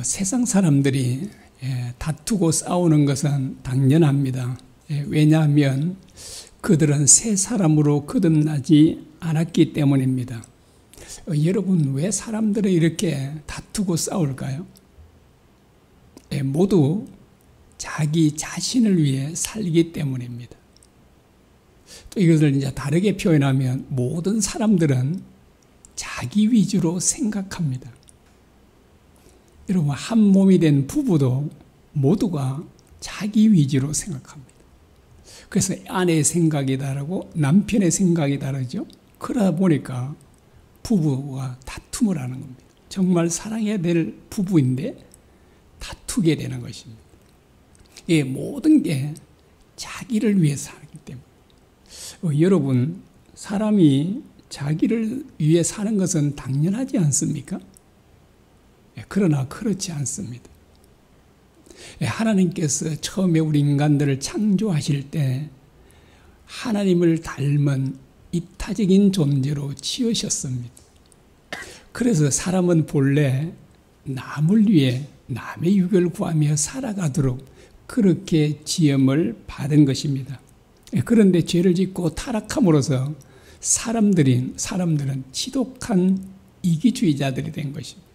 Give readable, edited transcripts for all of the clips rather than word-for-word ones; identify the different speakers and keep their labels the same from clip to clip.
Speaker 1: 세상 사람들이 다투고 싸우는 것은 당연합니다. 왜냐하면 그들은 새 사람으로 거듭나지 않았기 때문입니다. 여러분, 왜 사람들은 이렇게 다투고 싸울까요? 모두 자기 자신을 위해 살기 때문입니다. 또 이것을 이제 다르게 표현하면 모든 사람들은 자기 위주로 생각합니다. 여러분, 한 몸이 된 부부도 모두가 자기 위주로 생각합니다. 그래서 아내의 생각이 다르고 남편의 생각이 다르죠. 그러다 보니까 부부가 다툼을 하는 겁니다. 정말 사랑해야 될 부부인데 다투게 되는 것입니다. 모든 게 자기를 위해서 하기 때문에. 여러분, 사람이 자기를 위해 사는 것은 당연하지 않습니까? 그러나 그렇지 않습니다. 하나님께서 처음에 우리 인간들을 창조하실 때 하나님을 닮은 이타적인 존재로 지으셨습니다. 그래서 사람은 본래 남을 위해 남의 유익을 구하며 살아가도록 그렇게 지음을 받은 것입니다. 그런데 죄를 짓고 타락함으로써 사람들은 지독한 이기주의자들이 된 것입니다.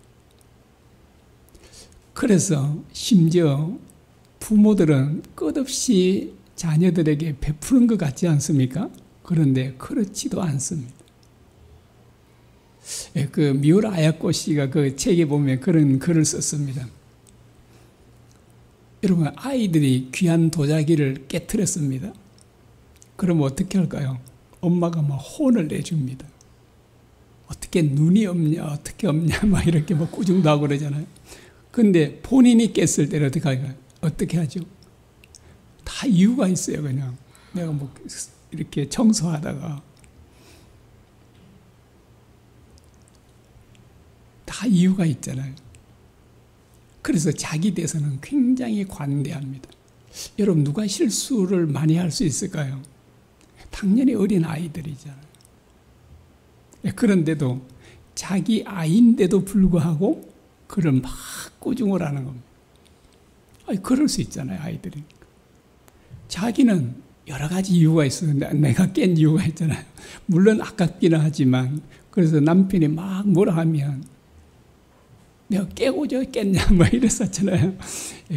Speaker 1: 그래서 심지어 부모들은 끝없이 자녀들에게 베푸는 것 같지 않습니까? 그런데 그렇지도 않습니다. 그 미우라 아야코 씨가 그 책에 보면 그런 글을 썼습니다. 여러분, 아이들이 귀한 도자기를 깨트렸습니다. 그럼 어떻게 할까요? 엄마가 막 혼을 내줍니다. 어떻게 눈이 없냐, 어떻게 없냐, 막 이렇게 막 꾸중도 하고 그러잖아요. 근데 본인이 깼을 때는 어떻게 할까요? 어떻게 하죠? 다 이유가 있어요, 그냥. 내가 뭐 이렇게 청소하다가 다 이유가 있잖아요. 그래서 자기 대해서는 굉장히 관대합니다. 여러분, 누가 실수를 많이 할 수 있을까요? 당연히 어린 아이들이잖아요. 그런데도 자기 아이인데도 불구하고 그를 막 꾸중을 하는 겁니다. 그럴 수 있잖아요, 아이들이. 자기는 여러 가지 이유가 있어요. 내가 깬 이유가 있잖아요. 물론 아깝기는 하지만, 그래서 남편이 막 뭐라 하면 내가 깨고자 깼냐 뭐 이랬었잖아요.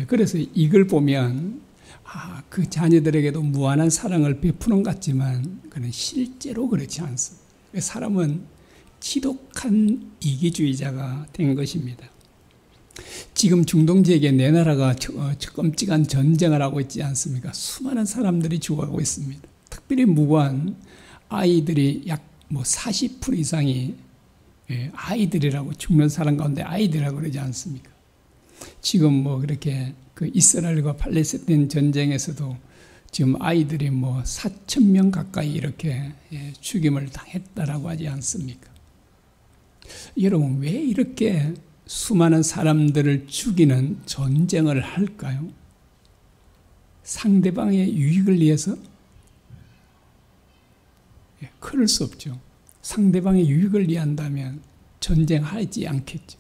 Speaker 1: 그래서 이걸 보면 그 자녀들에게도 무한한 사랑을 베푸는 것 같지만 그는 실제로 그렇지 않습니다. 사람은 지독한 이기주의자가 된 것입니다. 지금 중동 지역에 내 나라가 끔찍한 전쟁을 하고 있지 않습니까? 수많은 사람들이 죽어가고 있습니다. 특별히 무고한 아이들이 약 40% 이상이 아이들이라고, 죽는 사람 가운데 아이들이라고 그러지 않습니까? 지금 그렇게 그 이스라엘과 팔레스타인 전쟁에서도 지금 아이들이 4,000명 가까이 이렇게 죽임을 당했다라고 하지 않습니까? 여러분, 왜 이렇게 수많은 사람들을 죽이는 전쟁을 할까요? 상대방의 유익을 위해서? 그럴 수 없죠. 상대방의 유익을 위한다면 전쟁하지 않겠죠.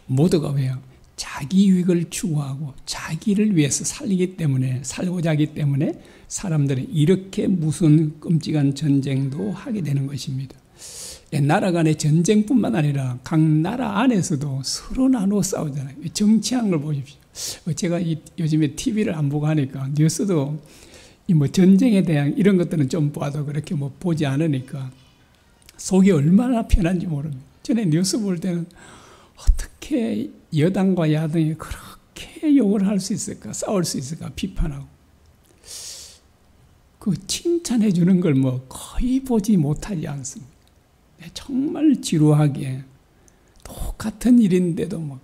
Speaker 1: 모두가 왜요? 자기 유익을 추구하고 자기를 위해서 살고자 하기 때문에 사람들은 이렇게 무슨 끔찍한 전쟁도 하게 되는 것입니다. 나라 간의 전쟁뿐만 아니라 각 나라 안에서도 서로 나눠 싸우잖아요. 정치한 걸 보십시오. 제가 요즘에 TV를 안 보고 하니까 뉴스도 전쟁에 대한 이런 것들은 좀 봐도 그렇게 보지 않으니까 속이 얼마나 편한지 모릅니다. 전에 뉴스 볼 때는 어떻게 여당과 야당이 그렇게 욕을 할 수 있을까, 싸울 수 있을까 비판하고, 그 칭찬해 주는 걸 거의 보지 못하지 않습니다. 정말 지루하게 똑같은 일인데도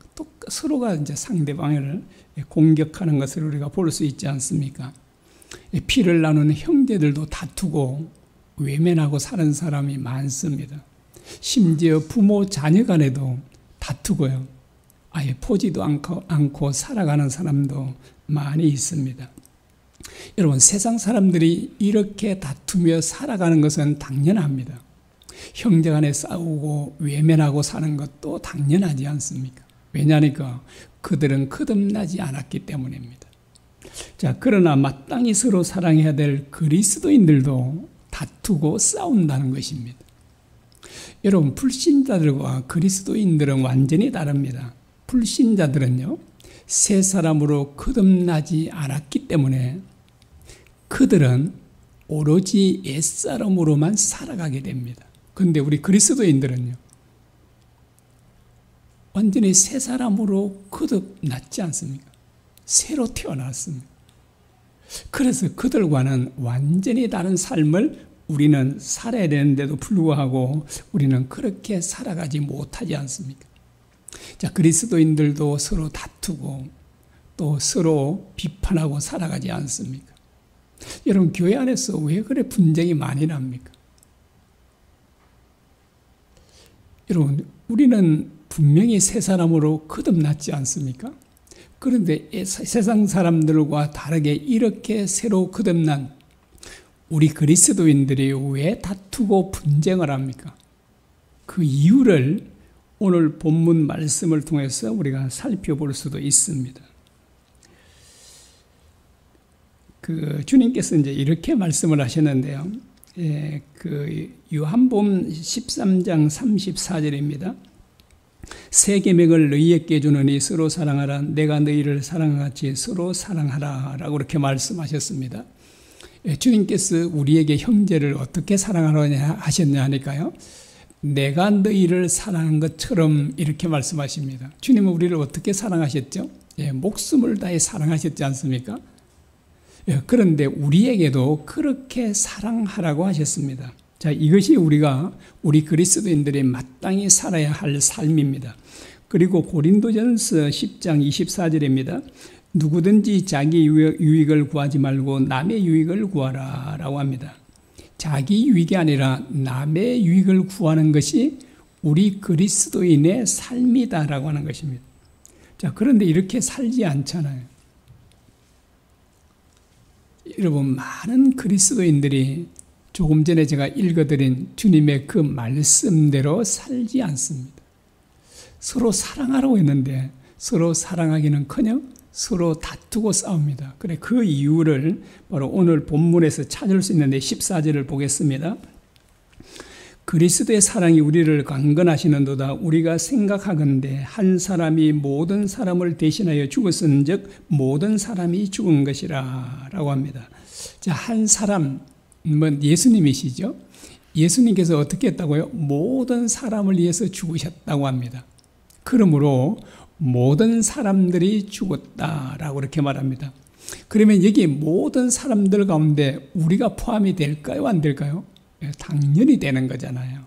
Speaker 1: 서로가 이제 상대방을 공격하는 것을 우리가 볼 수 있지 않습니까? 피를 나누는 형제들도 다투고 외면하고 사는 사람이 많습니다. 심지어 부모 자녀 간에도 다투고요. 아예 보지도 않고 살아가는 사람도 많이 있습니다. 여러분, 세상 사람들이 이렇게 다투며 살아가는 것은 당연합니다. 형제 간에 싸우고 외면하고 사는 것도 당연하지 않습니까? 왜냐니까 그들은 거듭나지 않았기 때문입니다. 자, 그러나 마땅히 서로 사랑해야 될 그리스도인들도 다투고 싸운다는 것입니다. 여러분, 불신자들과 그리스도인들은 완전히 다릅니다. 불신자들은요, 새 사람으로 거듭나지 않았기 때문에 그들은 오로지 옛사람으로만 살아가게 됩니다. 그런데 우리 그리스도인들은요, 완전히 새 사람으로 거듭났지 않습니까? 새로 태어났습니다. 그래서 그들과는 완전히 다른 삶을 우리는 살아야 되는데도 불구하고 우리는 그렇게 살아가지 못하지 않습니까? 자, 그리스도인들도 서로 다투고 또 서로 비판하고 살아가지 않습니까? 여러분, 교회 안에서 왜 그래 분쟁이 많이 납니까? 여러분, 우리는 분명히 새 사람으로 거듭났지 않습니까? 그런데 세상 사람들과 다르게 이렇게 새로 거듭난 우리 그리스도인들이 왜 다투고 분쟁을 합니까? 그 이유를 오늘 본문 말씀을 통해서 우리가 살펴볼 수도 있습니다. 주님께서 이제 이렇게 말씀을 하셨는데요. 요한복음 13장 34절입니다. 새 계명을 너희에게 주노니 서로 사랑하라. 내가 너희를 사랑한 같이 서로 사랑하라. 라고 그렇게 말씀하셨습니다. 주님께서 우리에게 형제를 어떻게 사랑하라 하셨냐 하니까요. 내가 너희를 사랑한 것처럼 이렇게 말씀하십니다. 주님은 우리를 어떻게 사랑하셨죠? 목숨을 다해 사랑하셨지 않습니까? 그런데 우리에게도 그렇게 사랑하라고 하셨습니다. 자, 이것이 우리 그리스도인들이 마땅히 살아야 할 삶입니다. 그리고 고린도전서 10장 24절입니다. 누구든지 자기 유익을 구하지 말고 남의 유익을 구하라 라고 합니다. 자기 유익이 아니라 남의 유익을 구하는 것이 우리 그리스도인의 삶이다라고 하는 것입니다. 자, 그런데 이렇게 살지 않잖아요. 여러분, 많은 그리스도인들이 조금 전에 제가 읽어드린 주님의 그 말씀대로 살지 않습니다. 서로 사랑하라고 했는데 서로 사랑하기는커녕 서로 다투고 싸웁니다. 그래, 그 이유를 바로 오늘 본문에서 찾을 수 있는데 14절을 보겠습니다. 그리스도의 사랑이 우리를 강건하시는도다. 우리가 생각하건대 한 사람이 모든 사람을 대신하여 죽었은즉 모든 사람이 죽은 것이라 라고 합니다. 자, 한 사람은 예수님이시죠. 예수님께서 어떻게 했다고요? 모든 사람을 위해서 죽으셨다고 합니다. 그러므로 모든 사람들이 죽었다라고 그렇게 말합니다. 그러면 여기 모든 사람들 가운데 우리가 포함이 될까요? 안 될까요? 당연히 되는 거잖아요.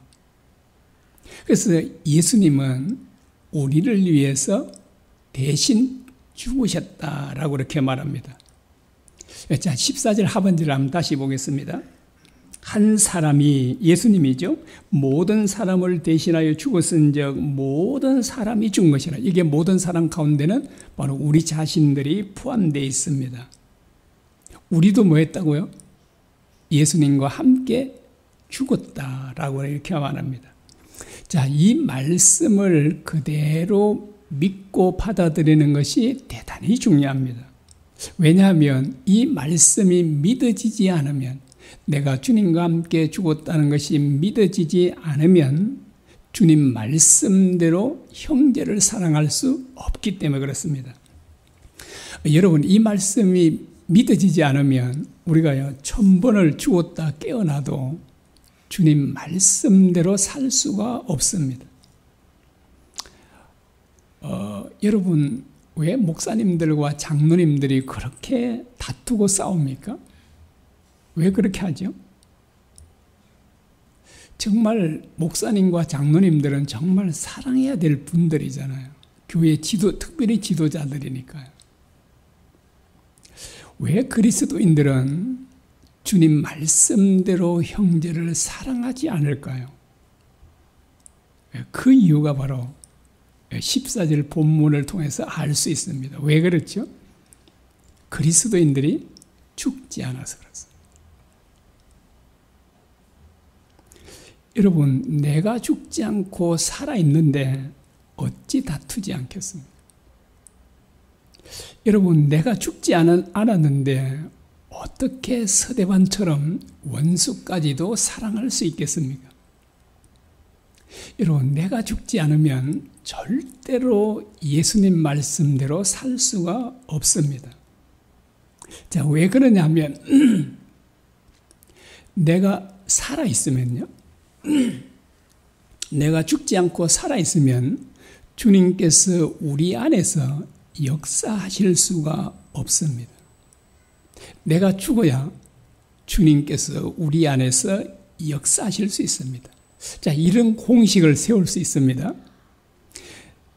Speaker 1: 그래서 예수님은 우리를 위해서 대신 죽으셨다라고 그렇게 말합니다. 자, 14절 하반절을 한번 다시 보겠습니다. 한 사람이, 예수님이죠, 모든 사람을 대신하여 죽었은즉 모든 사람이 죽은 것이라. 이게 모든 사람 가운데는 바로 우리 자신들이 포함되어 있습니다. 우리도 뭐 했다고요? 예수님과 함께 죽었다라고 이렇게 말합니다. 자, 이 말씀을 그대로 믿고 받아들이는 것이 대단히 중요합니다. 왜냐하면 이 말씀이 믿어지지 않으면, 내가 주님과 함께 죽었다는 것이 믿어지지 않으면 주님 말씀대로 형제를 사랑할 수 없기 때문에 그렇습니다. 여러분, 이 말씀이 믿어지지 않으면 우리가 1000번을 죽었다 깨어나도 주님 말씀대로 살 수가 없습니다. 여러분, 왜 목사님들과 장로님들이 그렇게 다투고 싸웁니까? 왜 그렇게 하죠? 정말 목사님과 장로님들은 정말 사랑해야 될 분들이잖아요. 교회 특별히 지도자들이니까요. 왜 그리스도인들은 주님 말씀대로 형제를 사랑하지 않을까요? 그 이유가 바로 14절 본문을 통해서 알 수 있습니다. 왜 그렇죠? 그리스도인들이 죽지 않아서 그렇습니다. 여러분, 내가 죽지 않고 살아있는데 어찌 다투지 않겠습니까? 여러분, 내가 죽지 않았는데 어떻게 서대반처럼 원수까지도 사랑할 수 있겠습니까? 여러분, 내가 죽지 않으면 절대로 예수님 말씀대로 살 수가 없습니다. 자, 왜 그러냐면 내가 살아있으면요, 내가 죽지 않고 살아있으면 주님께서 우리 안에서 역사하실 수가 없습니다. 내가 죽어야 주님께서 우리 안에서 역사하실 수 있습니다. 자, 이런 공식을 세울 수 있습니다.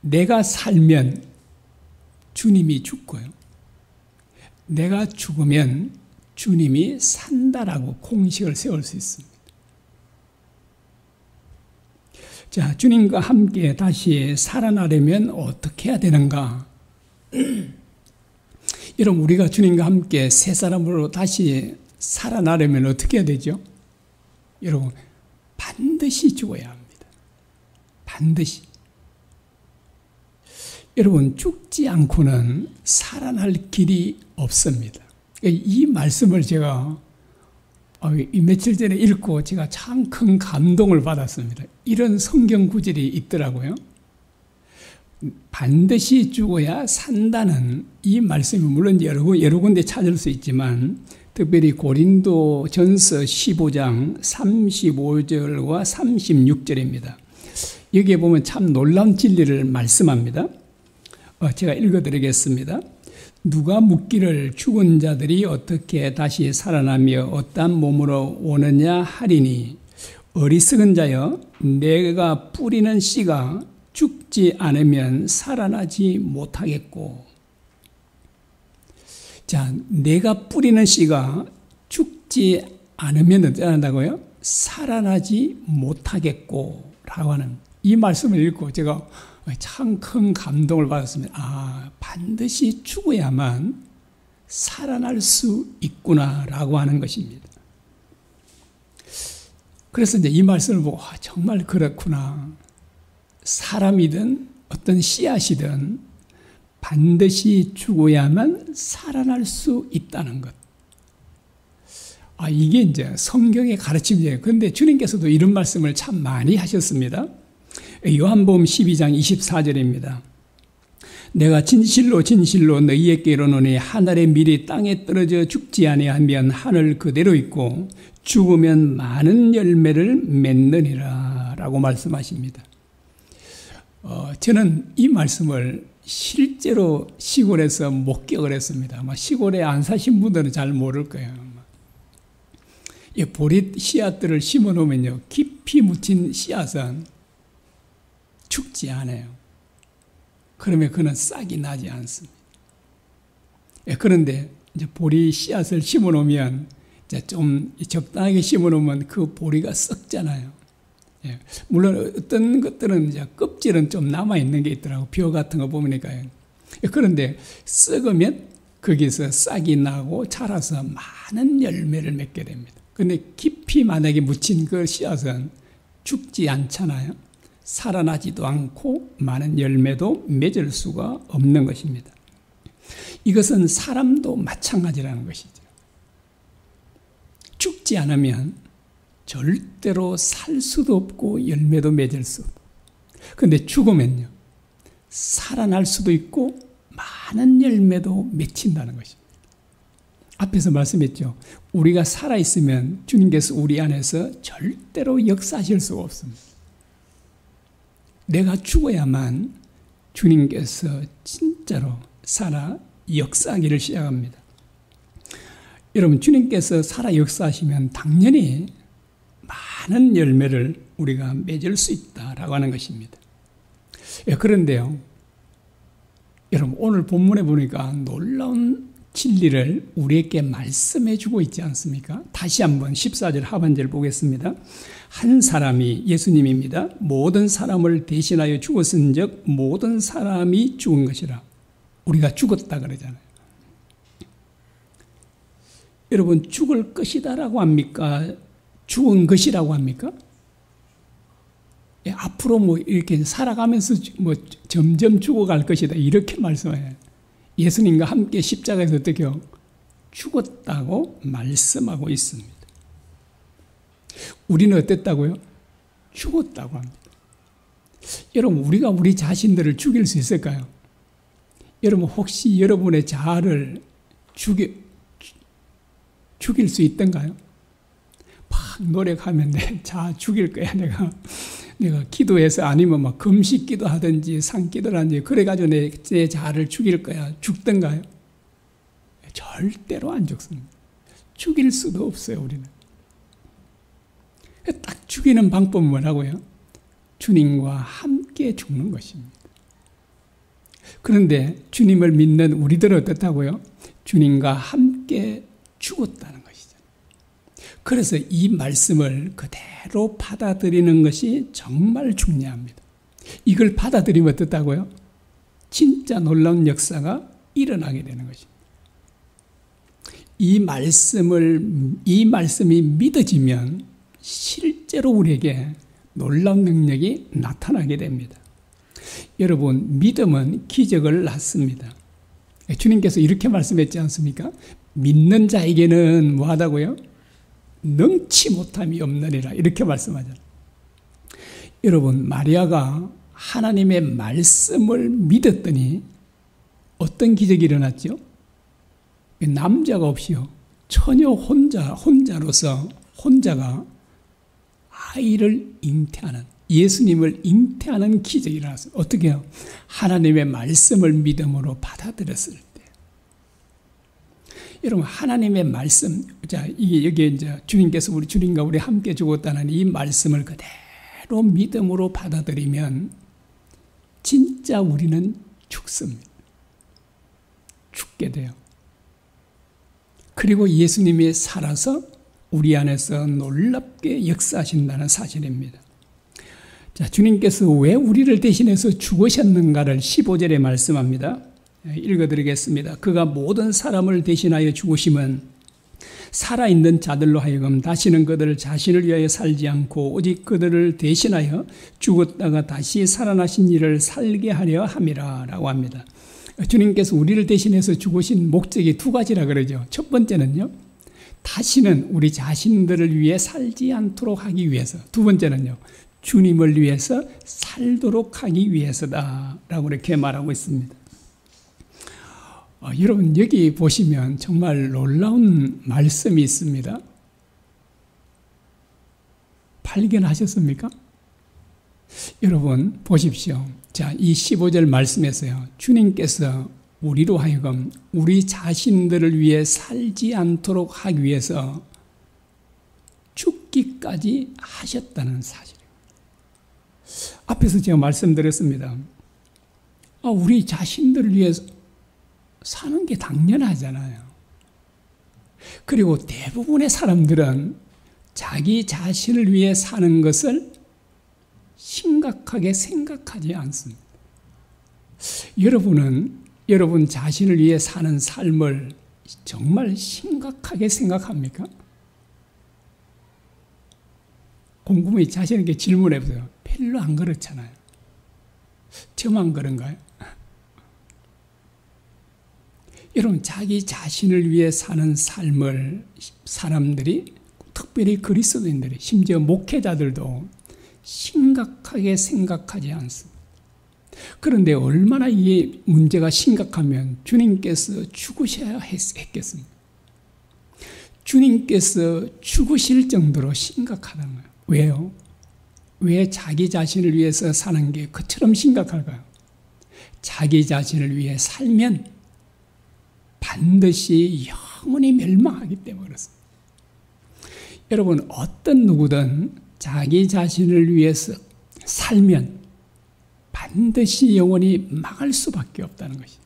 Speaker 1: 내가 살면 주님이 죽고요, 내가 죽으면 주님이 산다라고 공식을 세울 수 있습니다. 자, 주님과 함께 다시 살아나려면 어떻게 해야 되는가? 여러분, 우리가 주님과 함께 새 사람으로 다시 살아나려면 어떻게 해야 되죠? 여러분, 반드시 죽어야 합니다. 반드시. 여러분, 죽지 않고는 살아날 길이 없습니다. 이 말씀을 제가 이 며칠 전에 읽고 제가 참 큰 감동을 받았습니다. 이런 성경 구절이 있더라고요. 반드시 죽어야 산다는 이 말씀이 물론 여러 군데 찾을 수 있지만 특별히 고린도 전서 15장 35절과 36절입니다. 여기에 보면 참 놀라운 진리를 말씀합니다. 제가 읽어드리겠습니다. 누가 묻기를 죽은 자들이 어떻게 다시 살아나며 어떠한 몸으로 오느냐 하리니, 어리석은 자여, 내가 뿌리는 씨가 죽지 않으면 살아나지 못하겠고. 자, 내가 뿌리는 씨가 죽지 않으면 어떻게 한다고요? 살아나지 못하겠고 라고 하는 이 말씀을 읽고 제가 참 큰 감동을 받았습니다. 반드시 죽어야만 살아날 수 있구나라고 하는 것입니다. 그래서 이제 이 말씀을 보고 정말 그렇구나. 사람이든 어떤 씨앗이든 반드시 죽어야만 살아날 수 있다는 것. 이게 이제 성경의 가르침이에요. 그런데 주님께서도 이런 말씀을 참 많이 하셨습니다. 요한복음 12장 24절입니다. 내가 진실로 진실로 너희에게 이르노니 하늘의 밀이 땅에 떨어져 죽지 아니하면 하늘 그대로 있고 죽으면 많은 열매를 맺느니라 라고 말씀하십니다. 저는 이 말씀을 실제로 시골에서 목격을 했습니다. 아마 시골에 안 사신 분들은 잘 모를 거예요. 이 보리 씨앗들을 심어 놓으면요, 깊이 묻힌 씨앗은 죽지 않아요. 그러면 그는 싹이 나지 않습니다. 그런데 이제 보리 씨앗을 심어 놓으면 이제 좀 적당하게 심어 놓으면 그 보리가 썩잖아요. 물론 어떤 것들은 이제 껍질은 좀 남아 있는 게 있더라고. 벼 같은 거 보니까요. 그런데 썩으면 거기서 싹이 나고 자라서 많은 열매를 맺게 됩니다. 그런데 깊이 만약에 묻힌 그 씨앗은 죽지 않잖아요. 살아나지도 않고 많은 열매도 맺을 수가 없는 것입니다. 이것은 사람도 마찬가지라는 것이죠. 죽지 않으면 절대로 살 수도 없고 열매도 맺을 수 없고, 그런데 죽으면요, 살아날 수도 있고 많은 열매도 맺힌다는 것입니다. 앞에서 말씀했죠. 우리가 살아있으면 주님께서 우리 안에서 절대로 역사하실 수가 없습니다. 내가 죽어야만 주님께서 진짜로 살아 역사하기를 시작합니다. 여러분, 주님께서 살아 역사하시면 당연히 많은 열매를 우리가 맺을 수 있다라고 하는 것입니다. 그런데요, 여러분, 오늘 본문에 보니까 놀라운 진리를 우리에게 말씀해 주고 있지 않습니까? 다시 한번 14절 하반절 보겠습니다. 한 사람이, 예수님입니다, 모든 사람을 대신하여 죽었은즉 모든 사람이 죽은 것이라. 우리가 죽었다 그러잖아요. 여러분, 죽을 것이다라고 합니까? 죽은 것이라고 합니까? 앞으로 뭐 이렇게 살아가면서 뭐 점점 죽어갈 것이다. 이렇게 말씀해요. 예수님과 함께 십자가에서 어떻게 죽었다고 말씀하고 있습니다. 우리는 어땠다고요? 죽었다고 합니다. 여러분, 우리가 우리 자신들을 죽일 수 있을까요? 여러분, 혹시 여러분의 자아를 죽일 수 있던가요? 막 노력하면 내 자아 죽일 거야. 내가 기도해서 아니면 막 금식 기도하든지 산기도를 하든지 그래가지고 내 자아를 죽일 거야. 죽던가요? 절대로 안 죽습니다. 죽일 수도 없어요, 우리는. 딱 죽이는 방법은 뭐라고요? 주님과 함께 죽는 것입니다. 그런데 주님을 믿는 우리들은 어떻다고요? 주님과 함께 죽었다는 것이죠. 그래서 이 말씀을 그대로 받아들이는 것이 정말 중요합니다. 이걸 받아들이면 어떻다고요? 진짜 놀라운 역사가 일어나게 되는 것입니다. 이 말씀이 믿어지면 실제로 우리에게 놀라운 능력이 나타나게 됩니다. 여러분, 믿음은 기적을 낳습니다. 주님께서 이렇게 말씀했지 않습니까? 믿는 자에게는 뭐하다고요? 능치 못함이 없느니라. 이렇게 말씀하잖아요. 여러분, 마리아가 하나님의 말씀을 믿었더니 어떤 기적이 일어났죠? 남자가 없이요. 처녀 혼자로서 혼자가 아이를 잉태하는, 예수님을 잉태하는 기적이 일어났어요. 어떻게 해요? 하나님의 말씀을 믿음으로 받아들였을 때. 여러분, 하나님의 말씀, 자, 여기 이제 주님께서 주님과 우리 함께 죽었다는 이 말씀을 그대로 믿음으로 받아들이면 진짜 우리는 죽습니다. 죽게 돼요. 그리고 예수님이 살아서 우리 안에서 놀랍게 역사하신다는 사실입니다. 자, 주님께서 왜 우리를 대신해서 죽으셨는가를 15절에 말씀합니다. 읽어드리겠습니다. 그가 모든 사람을 대신하여 죽으심은 살아있는 자들로 하여금 다시는 그들을 자신을 위하여 살지 않고 오직 그들을 대신하여 죽었다가 다시 살아나신 이를 살게 하려 함이라 라고 합니다. 주님께서 우리를 대신해서 죽으신 목적이 두 가지라 그러죠. 첫 번째는요, 다시는 우리 자신들을 위해 살지 않도록 하기 위해서. 두 번째는요, 주님을 위해서 살도록 하기 위해서다라고 이렇게 말하고 있습니다. 여러분, 여기 보시면 정말 놀라운 말씀이 있습니다. 발견하셨습니까? 여러분 보십시오. 자, 이 15절 말씀에서요, 주님께서 우리로 하여금 우리 자신들을 위해 살지 않도록 하기 위해서 죽기까지 하셨다는 사실입니다. 앞에서 제가 말씀드렸습니다. 우리 자신들을 위해 사는 게 당연하잖아요. 그리고 대부분의 사람들은 자기 자신을 위해 사는 것을 심각하게 생각하지 않습니다. 여러분은 여러분 자신을 위해 사는 삶을 정말 심각하게 생각합니까? 곰곰이 자신에게 질문해 보세요. 별로 안 그렇잖아요. 저만 그런가요? 여러분, 자기 자신을 위해 사는 삶을 사람들이, 특별히 그리스도인들이, 심지어 목회자들도 심각하게 생각하지 않습니다. 그런데 얼마나 이게 문제가 심각하면 주님께서 죽으셔야 했겠습니까? 주님께서 죽으실 정도로 심각하다는 거예요. 왜요? 왜 자기 자신을 위해서 사는 게 그처럼 심각할까요? 자기 자신을 위해 살면 반드시 영원히 멸망하기 때문에 그렇습니다. 여러분, 어떤 누구든 자기 자신을 위해서 살면 반드시 영원히 망할 수밖에 없다는 것입니다.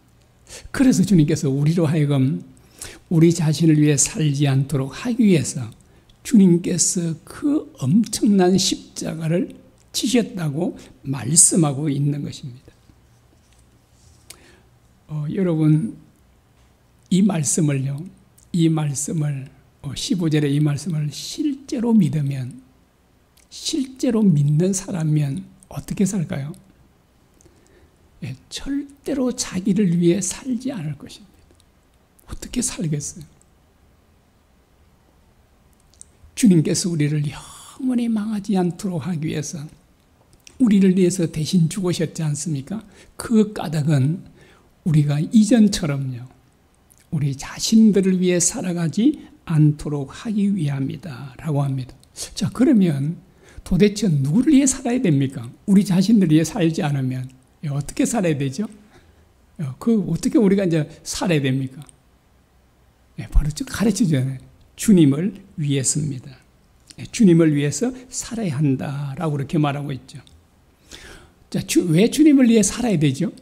Speaker 1: 그래서 주님께서 우리로 하여금 우리 자신을 위해 살지 않도록 하기 위해서 주님께서 그 엄청난 십자가를 지셨다고 말씀하고 있는 것입니다. 여러분, 이 말씀을 15절의 이 말씀을 실제로 믿으면, 실제로 믿는 사람이면 어떻게 살까요? 절대로 자기를 위해 살지 않을 것입니다. 어떻게 살겠어요? 주님께서 우리를 영원히 망하지 않도록 하기 위해서 우리를 위해서 대신 죽으셨지 않습니까? 그 까닭은 우리가 이전처럼요, 우리 자신들을 위해 살아가지 않도록 하기 위함이다 라고 합니다. 자, 그러면 도대체 누구를 위해 살아야 됩니까? 우리 자신들을 위해 살지 않으면 어떻게 살아야 되죠? 어떻게 우리가 이제 살아야 됩니까? 바로 가르쳐 주잖아요. 주님을 위해서입니다. 주님을 위해서 살아야 한다라고 그렇게 말하고 있죠. 자, 왜 주님을 위해 살아야 되죠?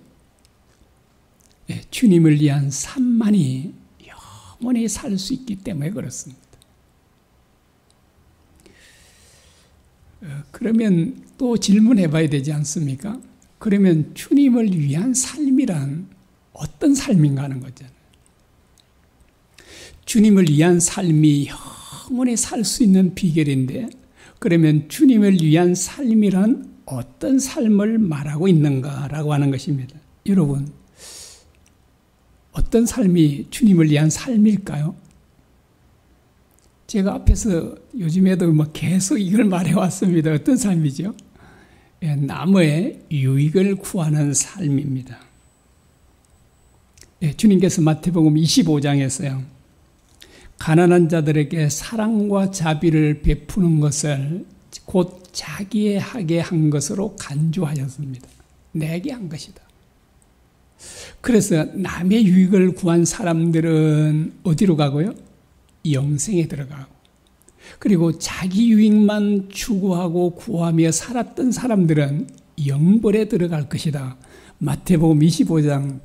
Speaker 1: 주님을 위한 삶만이 영원히 살 수 있기 때문에 그렇습니다. 그러면 또 질문해 봐야 되지 않습니까? 그러면 주님을 위한 삶이란 어떤 삶인가 하는 거잖아요. 주님을 위한 삶이 영원히 살 수 있는 비결인데, 그러면 주님을 위한 삶이란 어떤 삶을 말하고 있는가라고 하는 것입니다. 여러분, 어떤 삶이 주님을 위한 삶일까요? 제가 앞에서 요즘에도 계속 이걸 말해왔습니다. 어떤 삶이죠? 남의 유익을 구하는 삶입니다. 주님께서 마태복음 25장에서요, 가난한 자들에게 사랑과 자비를 베푸는 것을 곧 자기의 하게 한 것으로 간주하였습니다. 내게 한 것이다. 그래서 남의 유익을 구한 사람들은 어디로 가고요? 영생에 들어가고, 그리고 자기 유익만 추구하고 구하며 살았던 사람들은 영벌에 들어갈 것이다. 마태복음 25장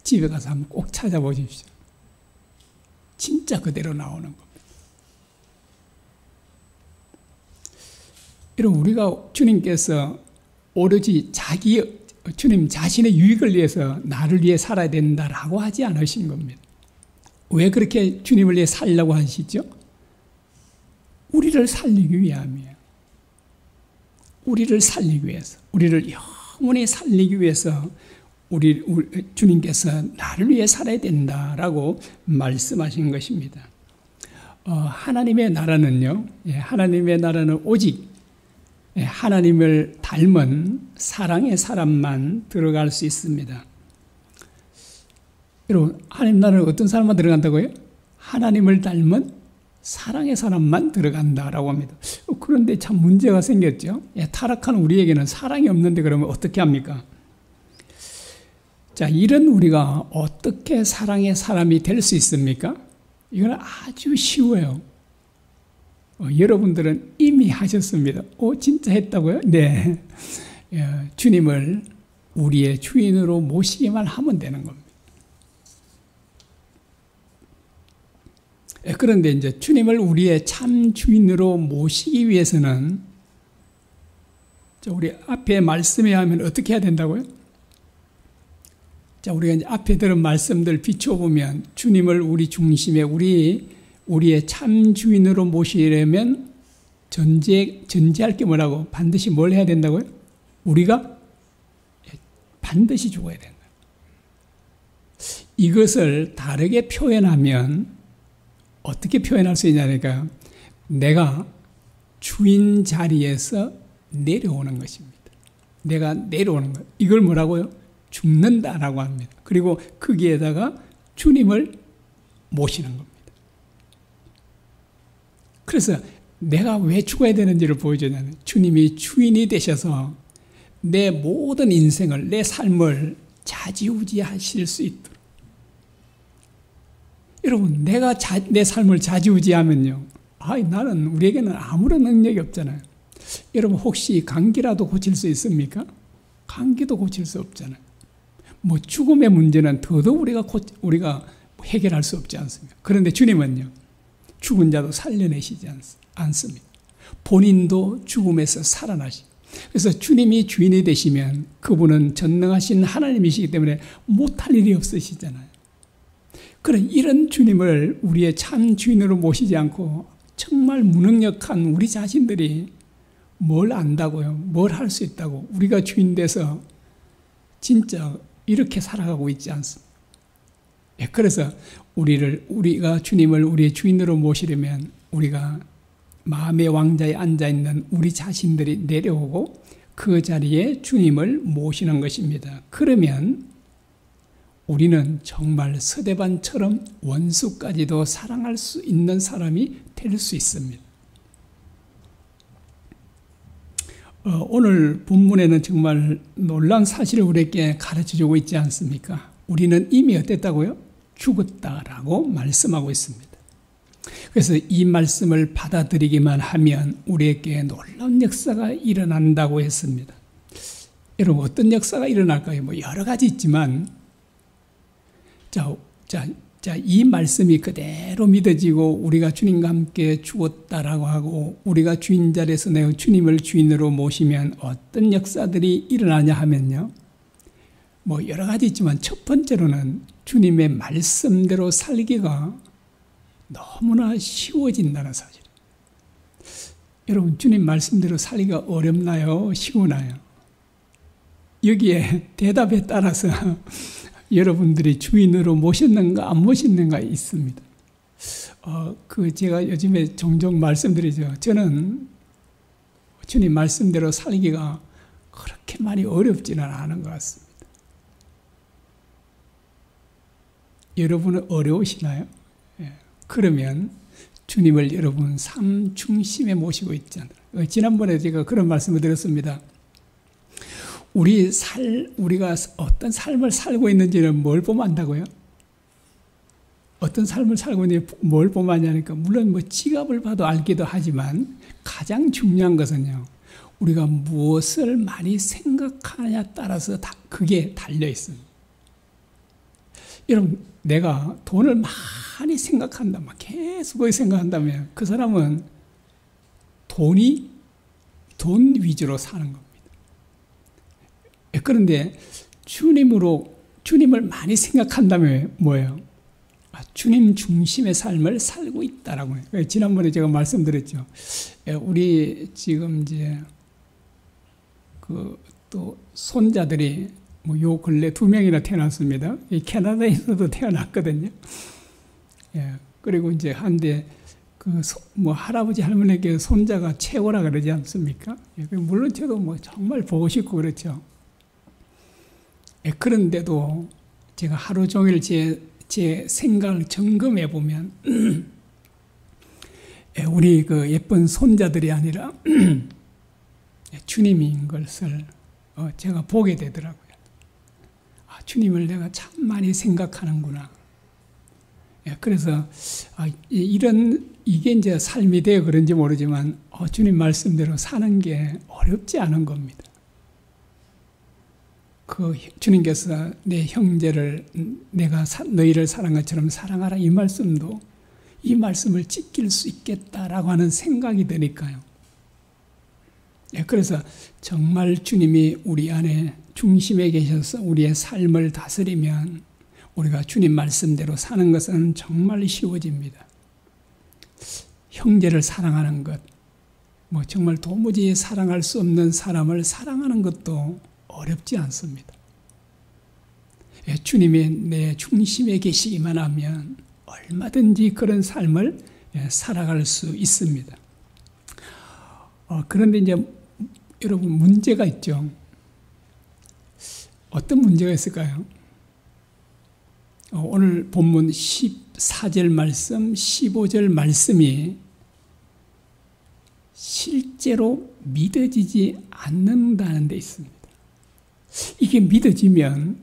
Speaker 1: 집에 가서 한번 꼭 찾아보십시오. 진짜 그대로 나오는 겁니다. 여러분, 우리가 주님께서 오로지 주님 자신의 유익을 위해서 나를 위해 살아야 된다라고 하지 않으신 겁니다. 왜 그렇게 주님을 위해 살려고 하시죠? 우리를 살리기 위함이에요. 우리를 살리기 위해서, 우리를 영원히 살리기 위해서 주님께서 나를 위해 살아야 된다라고 말씀하신 것입니다. 하나님의 나라는요, 하나님의 나라는 오직 하나님을 닮은 사랑의 사람만 들어갈 수 있습니다. 여러분, 하나님 나라는 어떤 사람만 들어간다고요? 하나님을 닮은 사랑의 사람만 들어간다라고 합니다. 그런데 참 문제가 생겼죠. 타락한 우리에게는 사랑이 없는데 그러면 어떻게 합니까? 자, 이런 우리가 어떻게 사랑의 사람이 될 수 있습니까? 이건 아주 쉬워요. 여러분들은 이미 하셨습니다. 진짜 했다고요? 네. 주님을 우리의 주인으로 모시기만 하면 되는 겁니다. 그런데 이제 주님을 우리의 참 주인으로 모시기 위해서는, 우리 앞에 말씀에 하면 어떻게 해야 된다고요? 자, 우리가 이제 앞에 들은 말씀들 비춰보면 주님을 우리 중심에 우리의 참 주인으로 모시려면 전제할 게 뭐라고? 반드시 뭘 해야 된다고요? 우리가 반드시 죽어야 된다. 이것을 다르게 표현하면 어떻게 표현할 수 있냐니까, 내가 주인 자리에서 내려오는 것입니다. 내가 내려오는 것. 이걸 뭐라고요? 죽는다라고 합니다. 그리고 거기에다가 주님을 모시는 겁니다. 그래서 내가 왜 죽어야 되는지를 보여주냐면, 주님이 주인이 되셔서 내 모든 인생을, 내 삶을 좌지우지하실 수 있도록. 여러분, 내가 내 삶을 좌지우지하면요, 우리에게는 아무런 능력이 없잖아요. 여러분, 혹시 감기라도 고칠 수 있습니까? 감기도 고칠 수 없잖아요. 죽음의 문제는 더더욱 우리가 해결할 수 없지 않습니까? 그런데 주님은요, 죽은 자도 살려내시지 않습니다. 본인도 죽음에서 살아나시고. 그래서 주님이 주인이 되시면 그분은 전능하신 하나님이시기 때문에 못할 일이 없으시잖아요. 그런 이런 주님을 우리의 참 주인으로 모시지 않고 정말 무능력한 우리 자신들이 뭘 안다고요? 뭘 할 수 있다고? 우리가 주인 돼서 진짜 이렇게 살아가고 있지 않습니까? 예, 그래서 우리가 주님을 우리의 주인으로 모시려면 우리가 마음의 왕자에 앉아있는 우리 자신들이 내려오고 그 자리에 주님을 모시는 것입니다. 그러면 우리는 정말 스데반처럼 원수까지도 사랑할 수 있는 사람이 될 수 있습니다. 오늘 본문에는 정말 놀라운 사실을 우리에게 가르쳐주고 있지 않습니까? 우리는 이미 어땠다고요? 죽었다라고 말씀하고 있습니다. 그래서 이 말씀을 받아들이기만 하면 우리에게 놀라운 역사가 일어난다고 했습니다. 여러분, 어떤 역사가 일어날까요? 뭐 여러 가지 있지만 이 말씀이 그대로 믿어지고 우리가 주님과 함께 죽었다라고 하고 우리가 주인 자리에서 내가 주님을 주인으로 모시면 어떤 역사들이 일어나냐 하면요. 뭐 여러 가지 있지만 첫 번째로는 주님의 말씀대로 살기가 너무나 쉬워진다는 사실. 여러분, 주님 말씀대로 살기가 어렵나요? 쉬우나요? 여기에 대답에 따라서 여러분들이 주인으로 모셨는가 안 모셨는가 있습니다. 제가 요즘에 종종 말씀드리죠. 저는 주님 말씀대로 살기가 그렇게 많이 어렵지는 않은 것 같습니다. 여러분은 어려우시나요? 예. 그러면 주님을 여러분 삶 중심에 모시고 있잖아요. 지난번에 제가 그런 말씀을 드렸습니다. 우리가 어떤 삶을 살고 있는지는 뭘 보면 안다고요? 어떤 삶을 살고 있는지 뭘 보면 아냐니까, 물론 뭐 지갑을 봐도 알기도 하지만 가장 중요한 것은요, 우리가 무엇을 많이 생각하느냐에 따라서 그게 달려 있습니다. 여러분, 내가 돈을 많이 생각한다, 막 계속 그걸 생각한다면 그 사람은 돈 위주로 사는 겁니다. 그런데 주님을 많이 생각한다면 뭐예요? 주님 중심의 삶을 살고 있다라고 해요. 지난번에 제가 말씀드렸죠. 우리 지금 이제 또 손자들이 요 근래 2명이나 태어났습니다. 캐나다에서도 태어났거든요. 그리고 이제 한데 할아버지 할머니에게 손자가 최고라 그러지 않습니까? 물론 저도 정말 보고 싶고 그렇죠. 그런데도 제가 하루 종일 제 생각을 점검해 보면 우리 그 예쁜 손자들이 아니라 주님인 것을 제가 보게 되더라고요. 주님을 내가 참 많이 생각하는구나. 그래서 이게 이제 삶이 되어 그런지 모르지만 주님 말씀대로 사는 게 어렵지 않은 겁니다. 주님께서 내 형제를 내가 너희를 사랑한 것처럼 사랑하라, 이 말씀을 지킬 수 있겠다라고 하는 생각이 드니까요. 그래서 정말 주님이 우리 안에 중심에 계셔서 우리의 삶을 다스리면 우리가 주님 말씀대로 사는 것은 정말 쉬워집니다. 형제를 사랑하는 것, 정말 도무지 사랑할 수 없는 사람을 사랑하는 것도 어렵지 않습니다. 주님이 내 중심에 계시기만 하면 얼마든지 그런 삶을 살아갈 수 있습니다. 그런데 이제 여러분, 문제가 있죠. 어떤 문제가 있을까요? 오늘 본문 14절 말씀, 15절 말씀이 실제로 믿어지지 않는다는 데 있습니다. 이게 믿어지면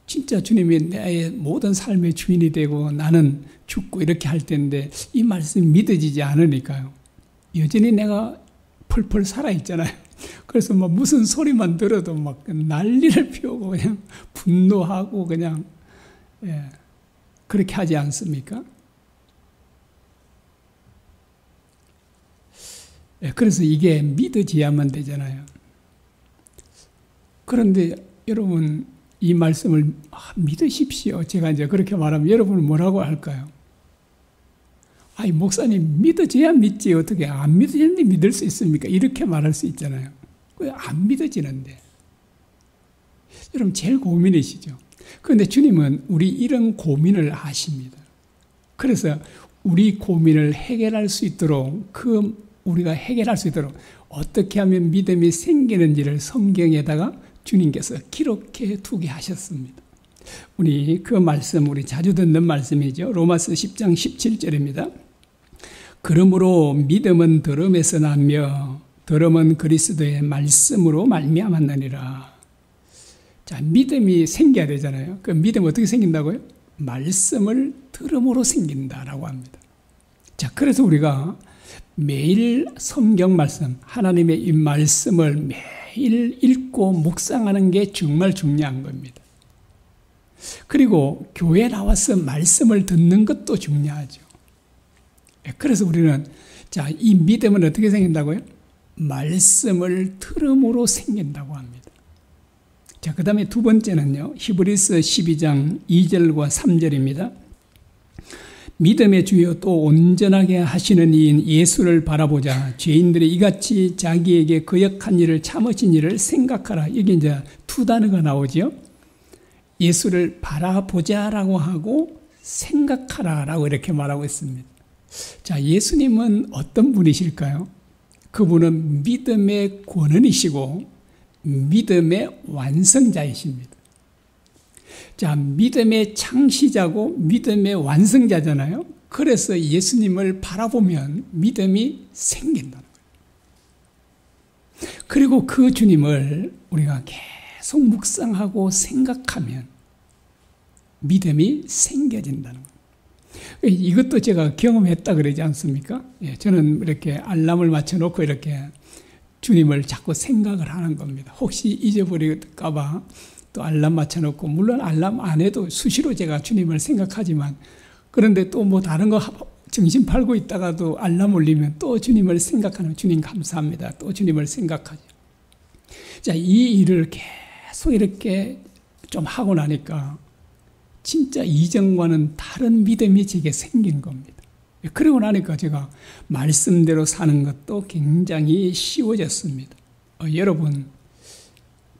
Speaker 1: 진짜 주님이 내 모든 삶의 주인이 되고 나는 죽고 이렇게 할 텐데, 이 말씀이 믿어지지 않으니까요, 여전히 내가 펄펄 살아있잖아요. 그래서 무슨 소리만 들어도 난리를 피우고 그냥 분노하고 그냥 그렇게 하지 않습니까? 그래서 이게 믿어져야만 되잖아요. 그런데 여러분, 이 말씀을 믿으십시오. 제가 이제 그렇게 말하면 여러분은 뭐라고 할까요? 아이, 목사님, 믿어져야 믿지. 어떻게 안 믿어지는데 믿을 수 있습니까? 이렇게 말할 수 있잖아요. 안 믿어지는데. 여러분, 제일 고민이시죠. 그런데 주님은 우리 이런 고민을 아십니다. 그래서 우리 고민을 해결할 수 있도록, 우리가 해결할 수 있도록 어떻게 하면 믿음이 생기는지를 성경에다가 주님께서 기록해 두게 하셨습니다. 우리 그 말씀, 우리 자주 듣는 말씀이죠. 로마서 10장 17절입니다. 그러므로 믿음은 들음에서 나며 들음은 그리스도의 말씀으로 말미암았느니라. 자, 믿음이 생겨야 되잖아요. 그 믿음 어떻게 생긴다고요? 말씀을 들음으로 생긴다라고 합니다. 자, 그래서 우리가 매일 성경 말씀, 하나님의 이 말씀을 매일 읽고 묵상하는 게 정말 중요한 겁니다. 그리고 교회 나와서 말씀을 듣는 것도 중요하죠. 그래서 우리는, 자, 이 믿음은 어떻게 생긴다고요? 말씀을 들음으로 생긴다고 합니다. 자, 그 다음에 두 번째는요, 히브리서 12장 2절과 3절입니다. 믿음의 주여 또 온전하게 하시는 이인 예수를 바라보자. 죄인들이 이같이 자기에게 거역한 일을 참으신 일을 생각하라. 여기 이제 두 단어가 나오죠. 예수를 바라보자라고 하고 생각하라라고 이렇게 말하고 있습니다. 자, 예수님은 어떤 분이실까요? 그분은 믿음의 권원이시고 믿음의 완성자이십니다. 자, 믿음의 창시자고 믿음의 완성자잖아요. 그래서 예수님을 바라보면 믿음이 생긴다는 거예요. 그리고 그 주님을 우리가 계속 묵상하고 생각하면 믿음이 생겨진다는 거예요. 이것도 제가 경험했다 그러지 않습니까? 예, 저는 이렇게 알람을 맞춰놓고 이렇게 주님을 자꾸 생각을 하는 겁니다. 혹시 잊어버릴까 봐 또 알람 맞춰놓고, 물론 알람 안 해도 수시로 제가 주님을 생각하지만, 그런데 또 뭐 다른 거 정신 팔고 있다가도 알람 울리면 또 주님을 생각하는, 주님 감사합니다. 또 주님을 생각하죠. 자, 이 일을 계속 이렇게 좀 하고 나니까 진짜 이전과는 다른 믿음이 제게 생긴 겁니다. 그러고 나니까 제가 말씀대로 사는 것도 굉장히 쉬워졌습니다. 여러분,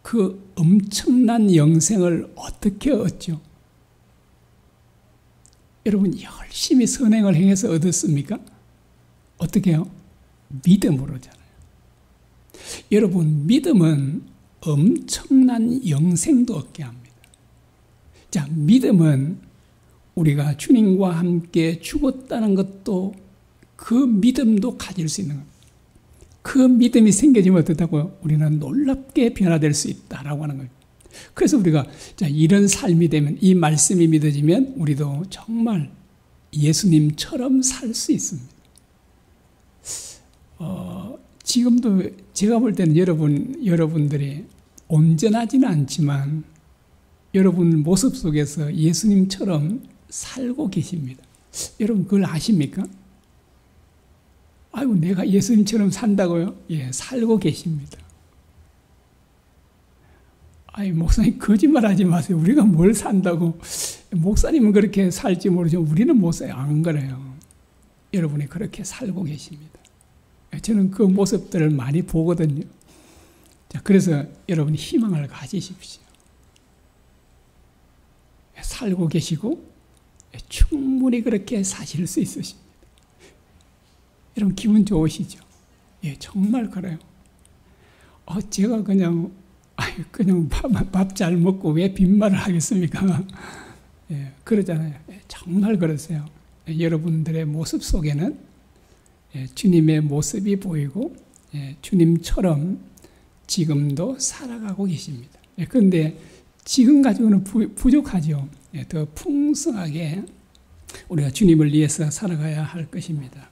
Speaker 1: 그 엄청난 영생을 어떻게 얻죠? 여러분, 열심히 선행을 행해서 얻었습니까? 어떻게 해요? 믿음으로잖아요. 여러분, 믿음은 엄청난 영생도 얻게 합니다. 자, 믿음은 우리가 주님과 함께 죽었다는 것도, 그 믿음도 가질 수 있는 겁니다. 그 믿음이 생겨지면 어떻다고요? 우리는 놀랍게 변화될 수 있다라고 하는 거예요. 그래서 우리가, 자, 이런 삶이 되면, 이 말씀이 믿어지면 우리도 정말 예수님처럼 살 수 있습니다. 지금도 제가 볼 때는 여러분들이 온전하지는 않지만 여러분 모습 속에서 예수님처럼 살고 계십니다. 여러분 그걸 아십니까? 아이고, 내가 예수님처럼 산다고요? 예, 살고 계십니다. 아이, 목사님 거짓말하지 마세요. 우리가 뭘 산다고. 목사님은 그렇게 살지 모르지만 우리는 못 살아요. 안 그래요. 여러분이 그렇게 살고 계십니다. 저는 그 모습들을 많이 보거든요. 자, 그래서 여러분이 희망을 가지십시오. 살고 계시고 충분히 그렇게 사실 수 있으십니다. 여러분 기분 좋으시죠? 예, 정말 그래요. 제가 그냥 밥 잘 먹고 왜 빈말을 하겠습니까? 예, 그러잖아요. 예, 정말 그러세요. 예, 여러분들의 모습 속에는 주님의 모습이 보이고 주님처럼 지금도 살아가고 계십니다. 그런데 지금 가지고는 부족하죠. 더 풍성하게 우리가 주님을 위해서 살아가야 할 것입니다.